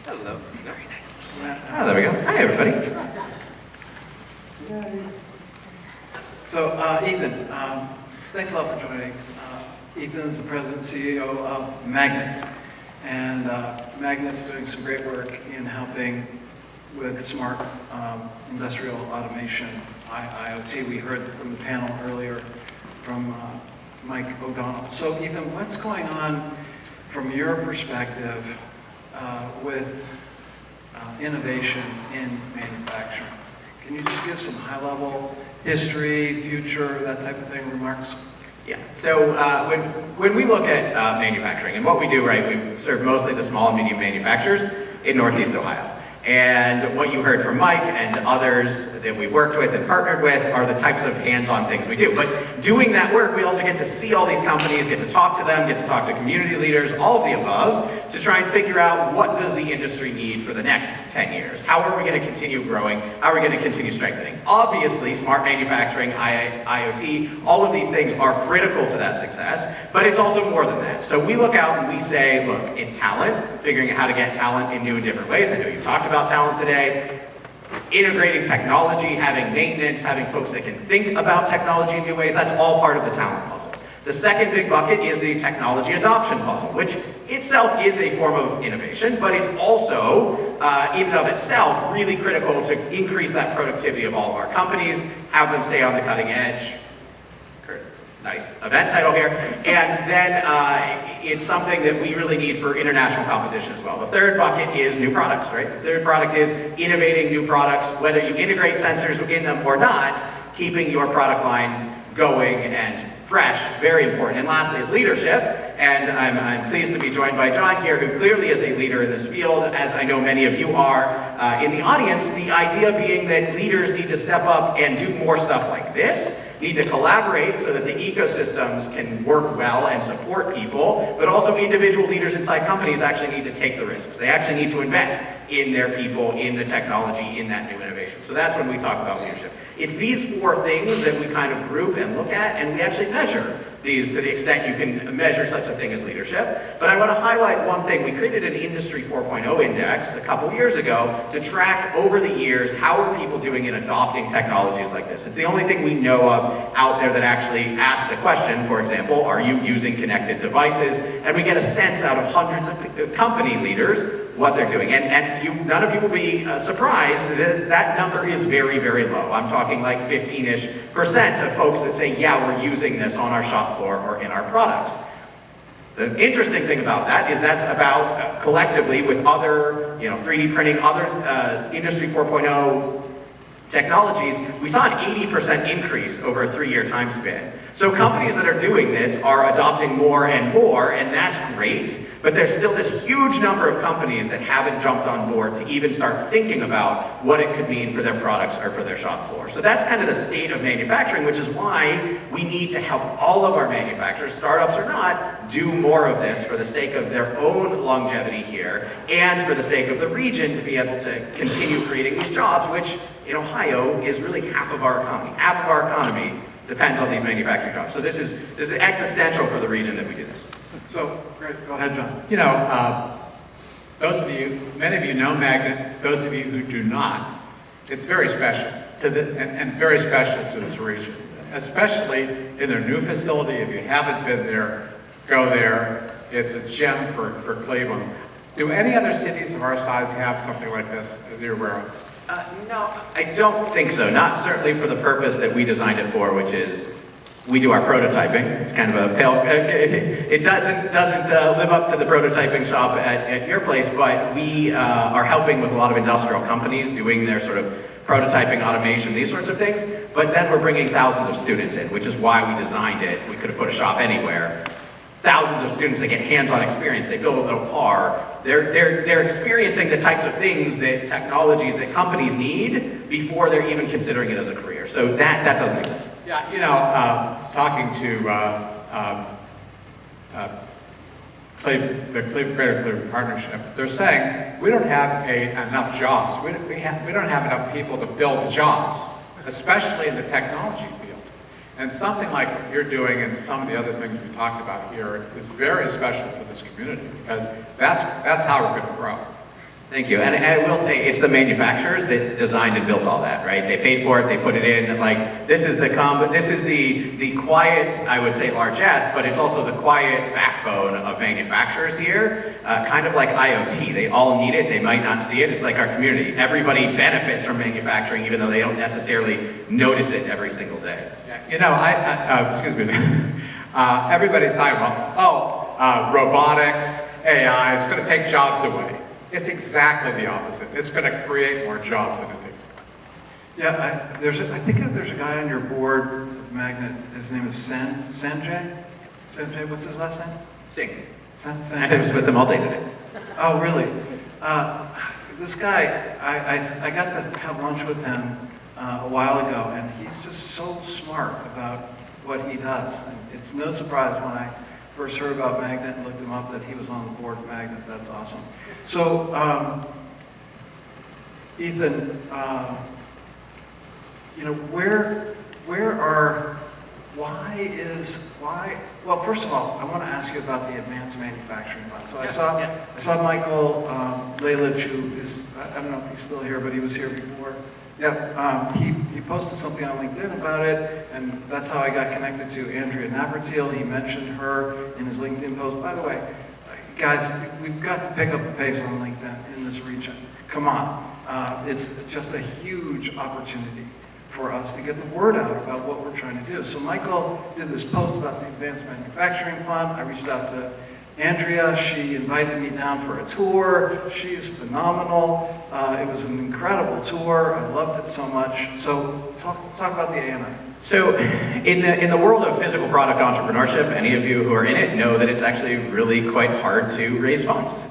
Hello. Very nice. Oh, there we go. Hi, everybody. So, Ethan, thanks a lot for joining. Ethan is the president and CEO of Magnets. And Magnets doing some great work in helping with smart industrial automation, IoT. We heard from the panel earlier from Mike O'Donnell. So, Ethan, what's going on from your perspective with innovation in manufacturing? Can you just give some high-level history, future, that type of thing, remarks? Yeah, so when we look at manufacturing, and what we do, right, we serve mostly the small and medium manufacturers in Northeast Ohio. And what you heard from Mike and others that we've worked with and partnered with are the types of hands-on things we do. But doing that work, we also get to see all these companies, get to talk to them, get to talk to community leaders, all of the above, to try and figure out what does the industry need for the next 10 years? How are we going to continue growing? How are we going to continue strengthening? Obviously, smart manufacturing, IoT, all of these things are critical to that success, but it's also more than that. So we look out and we say, look, it's talent, figuring out how to get talent in new and different ways. I know you've talked about talent today, integrating technology, having maintenance, having folks that can think about technology in new ways, that's all part of the talent puzzle. The second big bucket is the technology adoption puzzle, which itself is a form of innovation, but it's also, in and of itself, really critical to increase that productivity of all of our companies, have them stay on the cutting edge. Nice event title here. And then it's something that we really need for international competition as well. The third bucket is new products, right? The third product is innovating new products, whether you integrate sensors in them or not, keeping your product lines going and fresh, very important. And lastly is leadership, and I'm pleased to be joined by John here, who clearly is a leader in this field, as I know many of you are in the audience, the idea being that leaders need to step up and do more stuff like this, need to collaborate so that the ecosystems can work well and support people, but also individual leaders inside companies actually need to take the risks. They actually need to invest in their people, in the technology, in that new innovation. So that's when we talk about leadership. It's these four things that we kind of group and look at, and we actually measure these to the extent you can measure such a thing as leadership. But I want to highlight one thing. We created an Industry 4.0 index a couple years ago to track over the years how are people doing in adopting technologies like this. It's the only thing we know of out there that actually asks the question, for example, are you using connected devices? And we get a sense out of hundreds of company leaders what they're doing. And none of you will be surprised that that number is very, very low. I'm talking like 15-ish% of folks that say, yeah, we're using this on our shop floor or in our products. The interesting thing about that is that's about collectively with other, 3D printing, other Industry 4.0 technologies, we saw an 80% increase over a 3-year time span. So companies that are doing this are adopting more, and that's great, but there's still this huge number of companies that haven't jumped on board to even start thinking about what it could mean for their products or for their shop floor. So that's kind of the state of manufacturing, which is why we need to help all of our manufacturers, startups or not, do more of this for the sake of their own longevity here and for the sake of the region to be able to continue creating these jobs, which in Ohio is really half of our economy. Half of our economy depends on these manufacturing jobs. So this is existential for the region that we do this. So, great, go ahead, John. Those of you, many of you know Magnet, those of you who do not, it's very special and very special to this region, especially in their new facility. If you haven't been there, go there. It's a gem for Cleveland. Do any other cities of our size have something like this that you're aware of? No, I don't think so. Not certainly for the purpose that we designed it for, which is we do our prototyping. It's kind of a pale, it doesn't live up to the prototyping shop at your place, but we are helping with a lot of industrial companies doing their sort of prototyping, automation, these sorts of things, but then we're bringing thousands of students in, which is why we designed it. We could have put a shop anywhere. Thousands of students that get hands-on experience. They build a little car. They're experiencing the types of things that technologies that companies need before they're even considering it as a career. So that doesn't exist. Yeah, I was talking to the Greater Cleveland Partnership. They're saying we don't have enough jobs. We don't have enough people to fill the jobs, especially in the technology field. And something like what you're doing and some of the other things we talked about here is very special for this community because that's how we're going to grow. Thank you. And I will say, it's the manufacturers that designed and built all that, right? They paid for it, they put it in, like, this is the quiet, I would say largesse, but it's also the quiet backbone of manufacturers here. Kind of like IoT, they all need it, they might not see it. It's like our community. Everybody benefits from manufacturing, even though they don't necessarily notice it every single day. Yeah, you know, excuse me, everybody's talking about, robotics, AI, it's going to take jobs away. It's exactly the opposite. It's going to create more jobs than it takes. Yeah, I think there's a guy on your board, Magnet, his name is Sanjay? Sanjay, what's his last name? Sing. Sanjay. I have with them all day today. Oh, really? This guy, I got to have lunch with him a while ago, and he's just so smart about what he does. And it's no surprise when I first heard about Magnet and looked him up that he was on the board of Magnet. That's awesome. So, Ethan, you know, well, first of all, I want to ask you about the Advanced Manufacturing Fund. So I saw Michael Lalic, who is, I don't know if he's still here, but he was here before. Yep, he posted something on LinkedIn about it, and that's how I got connected to Andrea Navratil. He mentioned her in his LinkedIn post. By the way, guys, we've got to pick up the pace on LinkedIn in this region. Come on. It's just a huge opportunity for us to get the word out about what we're trying to do. So Michael did this post about the Advanced Manufacturing Fund. I reached out to Andrea. She invited me down for a tour. She's phenomenal. It was an incredible tour. I loved it so much. So talk about the AMF. So in the world of physical product entrepreneurship, any of you who are in it know that it's actually really quite hard to raise funds.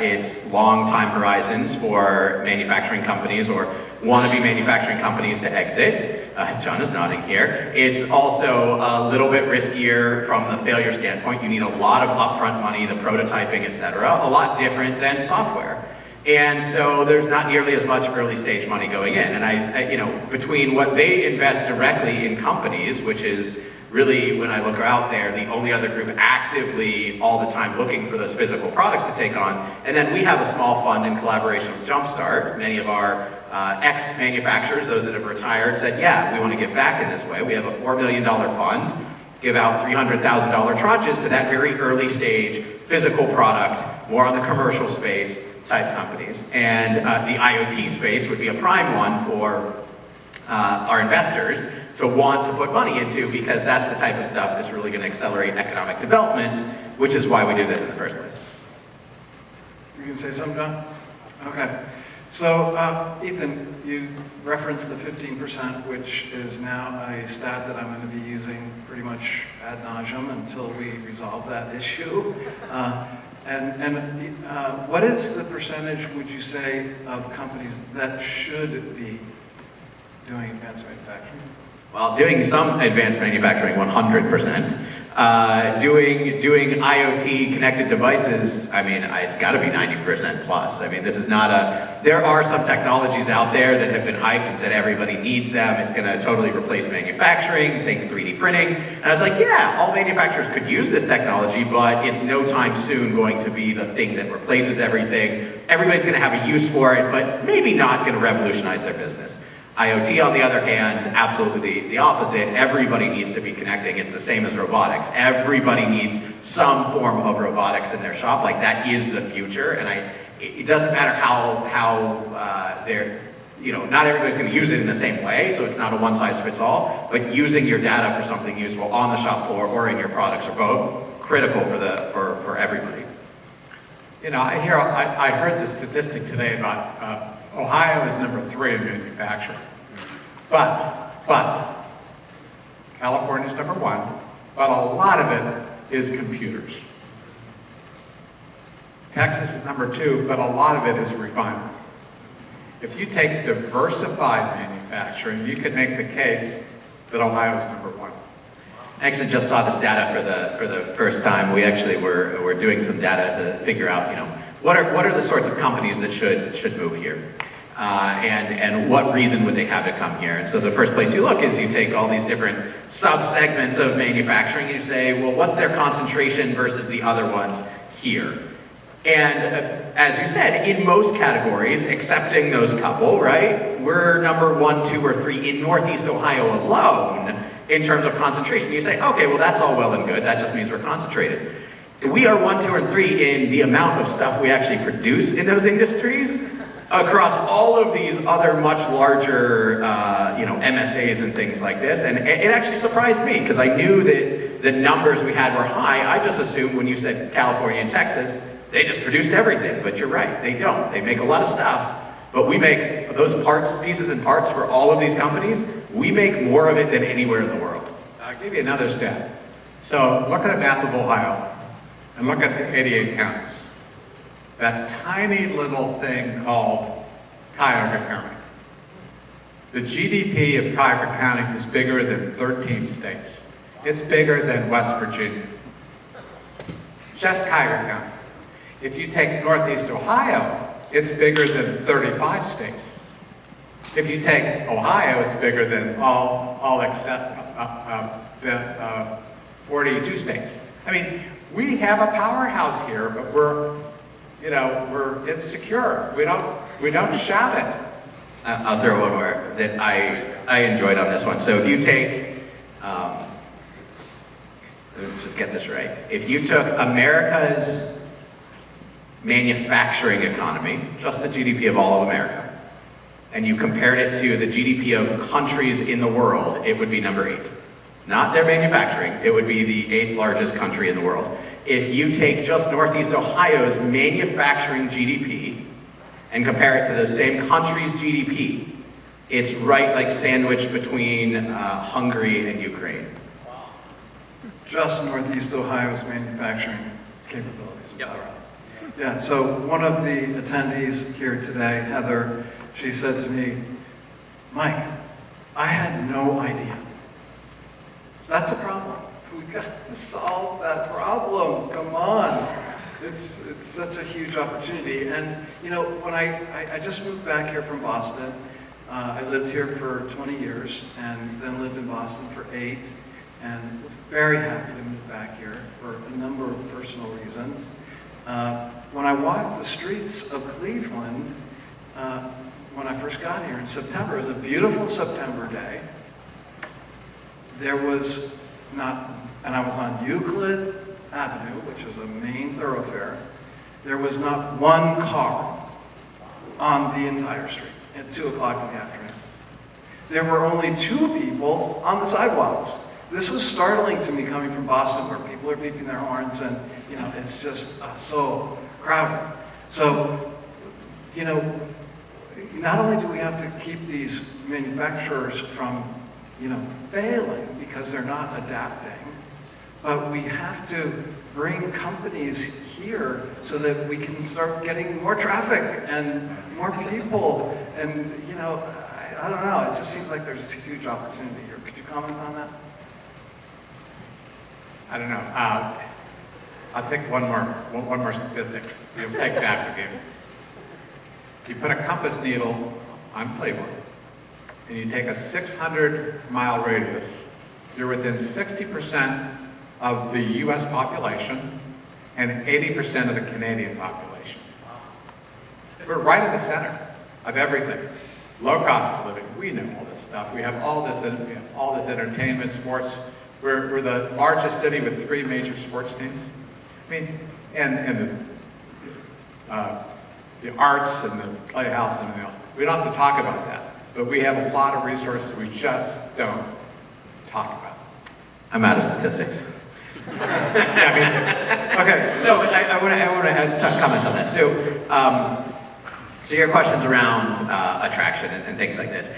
It's long time horizons for manufacturing companies or wannabe manufacturing companies to exit. John is nodding here. It's also a little bit riskier from the failure standpoint. You need a lot of upfront money, the prototyping, etc. A lot different than software. And so there's not nearly as much early stage money going in. And I you know, between what they invest directly in companies, which is really, when I look out there, the only other group actively all the time looking for those physical products to take on. And then we have a small fund in collaboration with Jumpstart. Many of our ex-manufacturers, those that have retired, said, yeah, we want to give back in this way. We have a $4 million fund, give out $300,000 tranches to that very early stage physical product, more on the commercial space type companies. And the IoT space would be a prime one for our investors to want to put money into, because that's the type of stuff that's really going to accelerate economic development, which is why we do this in the first place. You can say something, John? Okay. So, Ethan, you referenced the 15%, which is now a stat that I'm going to be using pretty much ad nauseum until we resolve that issue. What is the percentage, would you say, of companies that should be doing advanced manufacturing? Well, doing some advanced manufacturing, 100%. Doing IoT connected devices, I mean, it's got to be 90% plus. I mean, this is not there are some technologies out there that have been hyped and said everybody needs them. It's going to totally replace manufacturing, think 3D printing. And I was like, yeah, all manufacturers could use this technology, but it's no time soon going to be the thing that replaces everything. Everybody's going to have a use for it, but maybe not going to revolutionize their business. IoT, on the other hand, absolutely the opposite. Everybody needs to be connecting. It's the same as robotics. Everybody needs some form of robotics in their shop. Like, that is the future. And it doesn't matter how they're, you know, not everybody's going to use it in the same way. So it's not a one size fits all. But using your data for something useful on the shop floor or in your products are both critical for everybody. You know, I heard the statistic today about Ohio is number 3 in manufacturing. But California's number 1, but a lot of it is computers. Texas is number 2, but a lot of it is refinement. If you take diversified manufacturing, you could make the case that Ohio is number 1. I actually just saw this data for the first time. We actually were doing some data to figure out, you know, what are the sorts of companies that should move here, and what reason would they have to come here? And so the first place you look is you take all these different sub-segments of manufacturing and you say, well, what's their concentration versus the other ones here? And as you said, in most categories, excepting those couple, right, we're number 1, 2, or 3 in Northeast Ohio alone in terms of concentration. You say, okay, well that's all well and good, that just means we're concentrated. We are 1, 2, and 3 in the amount of stuff we actually produce in those industries across all of these other much larger, MSAs and things like this. And it actually surprised me because I knew that the numbers we had were high. I just assumed when you said California and Texas, they just produced everything, but you're right, they don't. They make a lot of stuff, but we make those parts, pieces and parts for all of these companies, we make more of it than anywhere in the world. I'll give you another stat. So look at a map of Ohio and look at the 88 counties. That tiny little thing called Cuyahoga County. The GDP of Cuyahoga County is bigger than 13 states. It's bigger than West Virginia. Just Cuyahoga County. If you take Northeast Ohio, it's bigger than 35 states. If you take Ohio, it's bigger than all except the 42 states. I mean, we have a powerhouse here, but we're insecure. We don't shout it. I'll throw one more that I enjoyed on this one. So if you take, let me just get this right. If you took America's manufacturing economy, just the GDP of all of America, and you compared it to the GDP of countries in the world, it would be number 8. Not their manufacturing, it would be the 8th largest country in the world. If you take just Northeast Ohio's manufacturing GDP and compare it to the same country's GDP, it's right like sandwiched between Hungary and Ukraine. Just Northeast Ohio's manufacturing capabilities. Yep. Yeah, so one of the attendees here today, Heather, she said to me, Mike, I had no idea. That's a problem. We got to solve that problem. Come on. It's such a huge opportunity. And when I just moved back here from Boston, I lived here for 20 years and then lived in Boston for 8 and was very happy to move back here for a number of personal reasons. When I walked the streets of Cleveland, when I first got here in September, it was a beautiful September day. There was not, and I was on Euclid Avenue, which is a main thoroughfare. There was not one car on the entire street at 2 o'clock in the afternoon. There were only 2 people on the sidewalks. This was startling to me coming from Boston where people are beeping their horns and, it's just so crowded. So, not only do we have to keep these manufacturers from, failing because they're not adapting, but we have to bring companies here so that we can start getting more traffic and more people. And, I don't know, it just seems like there's a huge opportunity here. Could you comment on that? I don't know. I'll take one more statistic. You'll take that with you. You put a compass needle on Playboy, and you take a 600-mile radius, you're within 60% of the US population and 80% of the Canadian population. We're right in the center of everything. Low cost of living, we know all this stuff. We have all this entertainment, sports. We're the largest city with 3 major sports teams. I mean, and the arts and the playhouse and everything else. We don't have to talk about that, but we have a lot of resources we just don't talk about. I'm out of statistics. Yeah, me too. Okay, so I want to comment on that. So your questions around attraction and things like this.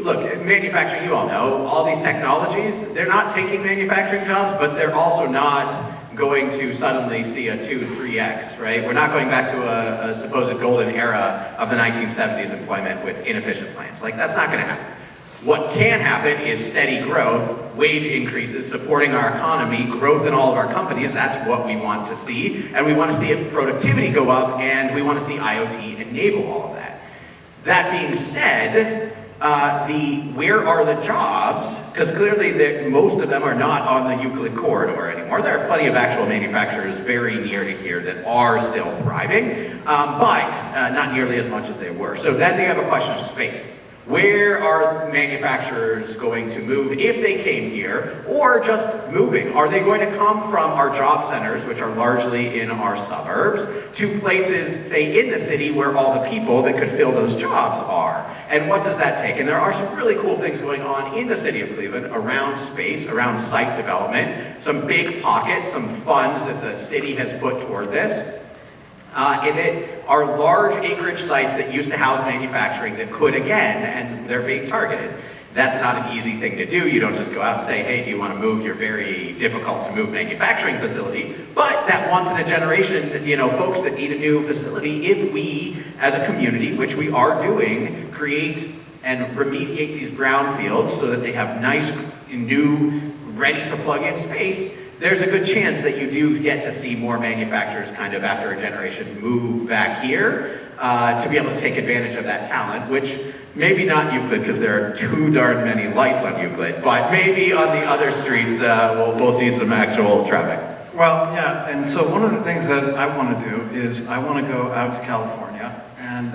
Look, manufacturing, you all know, all these technologies, they're not taking manufacturing jobs, but they're also not going to suddenly see a 2-3x, right? We're not going back to a supposed golden era of the 1970s employment with inefficient plants. Like, that's not going to happen. What can happen is steady growth, wage increases, supporting our economy, growth in all of our companies. That's what we want to see. And we want to see productivity go up, and we want to see IoT enable all of that. That being said, where are the jobs? Because clearly most of them are not on the Euclid corridor anymore. There are plenty of actual manufacturers very near to here that are still thriving, but not nearly as much as they were. So then they have a question of space. Where are manufacturers going to move if they came here, or just moving? Are they going to come from our job centers, which are largely in our suburbs, to places, say, in the city where all the people that could fill those jobs are? And what does that take? And there are some really cool things going on in the city of Cleveland around space, around site development, some big pockets, some funds that the city has put toward this. And it are large acreage sites that used to house manufacturing that could again, and they're being targeted. That's not an easy thing to do. You don't just go out and say, hey, do you want to move your very difficult to move manufacturing facility? But that once in a generation, folks that need a new facility, if we as a community, which we are doing, create and remediate these brownfields so that they have nice, new, ready to plug in space, there's a good chance that you do get to see more manufacturers kind of after a generation move back here to be able to take advantage of that talent, which maybe not Euclid because there are too darn many lights on Euclid, but maybe on the other streets we'll see some actual traffic. Well, yeah, and so one of the things that I want to do is I want to go out to California and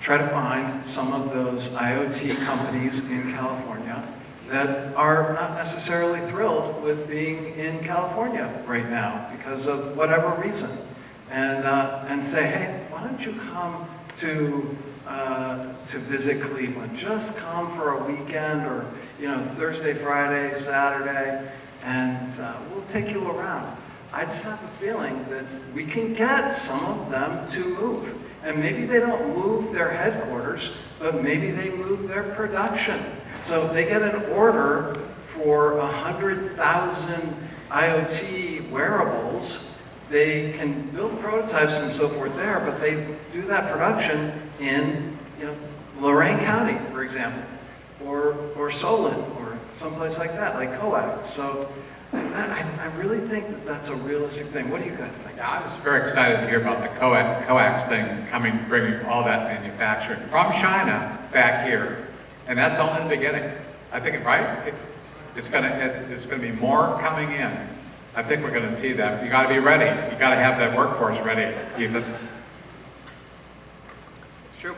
try to find some of those IoT companies in California that are not necessarily thrilled with being in California right now because of whatever reason, and say, hey, why don't you come to visit Cleveland? Just come for a weekend, or Thursday, Friday, Saturday, and we'll take you around. I just have a feeling that we can get some of them to move, and maybe they don't move their headquarters, but maybe they move their production. So if they get an order for 100,000 IoT wearables, they can build prototypes and so forth there, but they do that production in Lorain County, for example, or Solon, or someplace like that, like Coax. So I really think that that's a realistic thing. What do you guys think? Yeah, I was very excited to hear about the coax thing bringing all that manufacturing from China back here. And that's only the beginning. I think, right? It's going to be more coming in. I think we're going to see that. You got to be ready. You got to have that workforce ready, Ethan. It's true.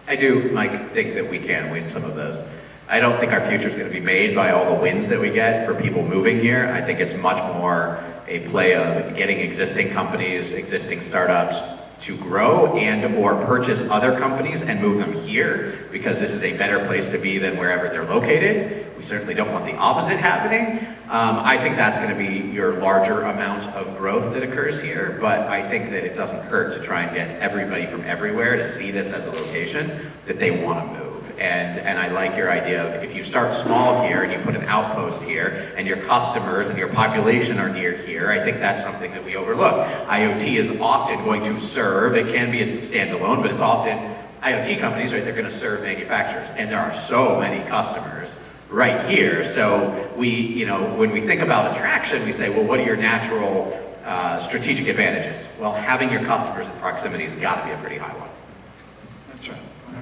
I do, Mike, think that we can win some of those. I don't think our future is going to be made by all the wins that we get for people moving here. I think it's much more a play of getting existing companies, existing startups to grow and or purchase other companies and move them here, because this is a better place to be than wherever they're located. We certainly don't want the opposite happening. I think that's going to be your larger amount of growth that occurs here, but I think that it doesn't hurt to try and get everybody from everywhere to see this as a location that they want to move. And I like your idea of if you start small here and you put an outpost here and your customers and your population are near here, I think that's something that we overlook. IoT is often going to serve, it can be a standalone, but it's often IoT companies, right? They're going to serve manufacturers, and there are so many customers right here. So we, when we think about attraction, we say, well, what are your natural strategic advantages? Well, having your customers in proximity has got to be a pretty high one. That's right.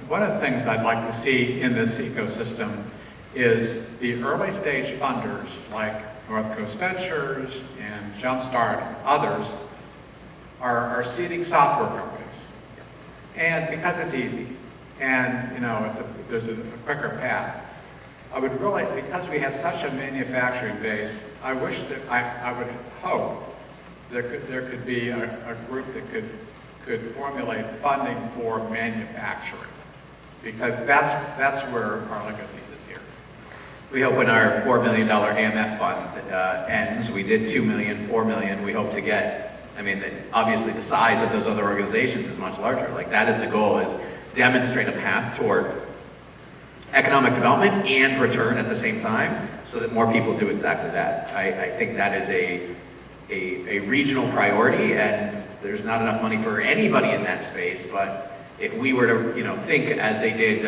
One of the things I'd like to see in this ecosystem is the early stage funders like North Coast Ventures and Jumpstart and others are seeding software companies. And because it's easy and there's a quicker path, I would really, because we have such a manufacturing base, I wish that I would hope there could be a group that could formulate funding for manufacturing, because that's where our legacy is here. We hope when our $4 million AMF fund ends, we did $2 million, $4 million, we hope to get, obviously the size of those other organizations is much larger. Like, that is the goal, is demonstrate a path toward economic development and return at the same time, so that more people do exactly that. I think that is a regional priority, and there's not enough money for anybody in that space, but if we were to think as they did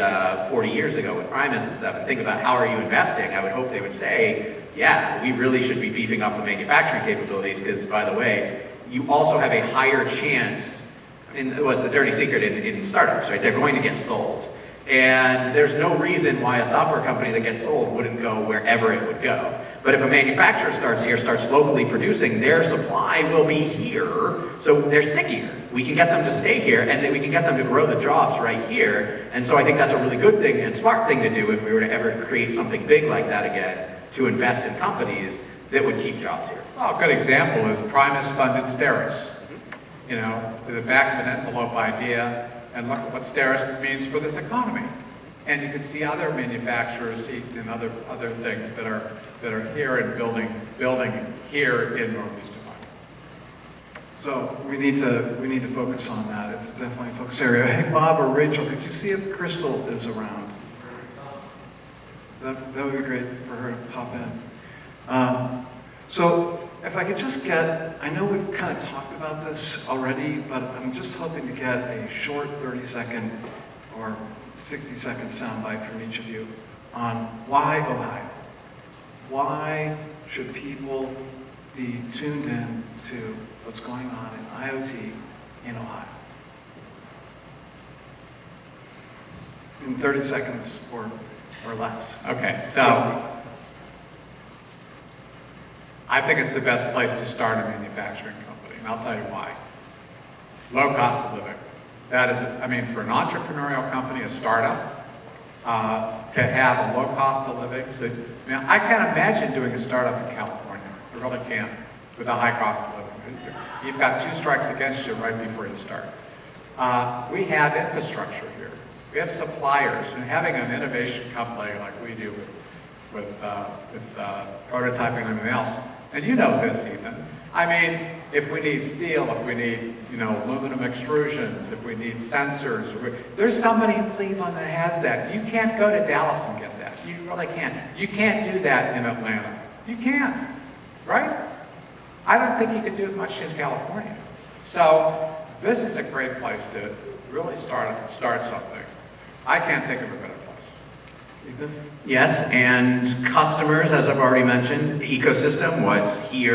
40 years ago with Primus and stuff, and think about how are you investing, I would hope they would say, yeah, we really should be beefing up the manufacturing capabilities, because, by the way, you also have a higher chance, what's the dirty secret in startups, right? They're going to get sold. And there's no reason why a software company that gets sold wouldn't go wherever it would go. But if a manufacturer starts here, starts locally producing, their supply will be here, so they're stickier. We can get them to stay here, and then we can get them to grow the jobs right here. And so I think that's a really good thing and smart thing to do if we were to ever create something big like that again, to invest in companies that would keep jobs here. Well, a good example is Primus-funded Steris. You know, the back-of-an-envelope idea, and look at what Steris means for this economy. And you can see other manufacturers and other things that are here and building here in Northeast Ohio. So we need to focus on that. It's definitely a focus area. Hey, Bob or Rachel, could you see if Crystal is around? That would be great for her to pop in. So if I could just get, I know we've kind of talked about this already, but I'm just hoping to get a short 30-second or 60-second soundbite from each of you on why Ohio. Why should people be tuned in to what's going on in IoT in Ohio? In 30 seconds or less. Okay, so I think it's the best place to start a manufacturing company, and I'll tell you why. Low cost of living. That is, I mean, for an entrepreneurial company, a startup, to have a low cost of living. So, I can't imagine doing a startup in California. I really can't, with a high cost of living. You've got 2 strikes against you right before you start. We have infrastructure here. We have suppliers, and having an innovation company like we do with prototyping and everything else. And you know this, Ethan. I mean, if we need steel, if we need, aluminum extrusions, if we need sensors, there's somebody in Cleveland that has that. You can't go to Dallas and get that. You really can't. You can't do that in Atlanta. You can't, right? I don't think you could do it much in California. So this is a great place to really start something. I can't think of a better place. Ethan? Yes, and customers, as I've already mentioned, ecosystem, what's here.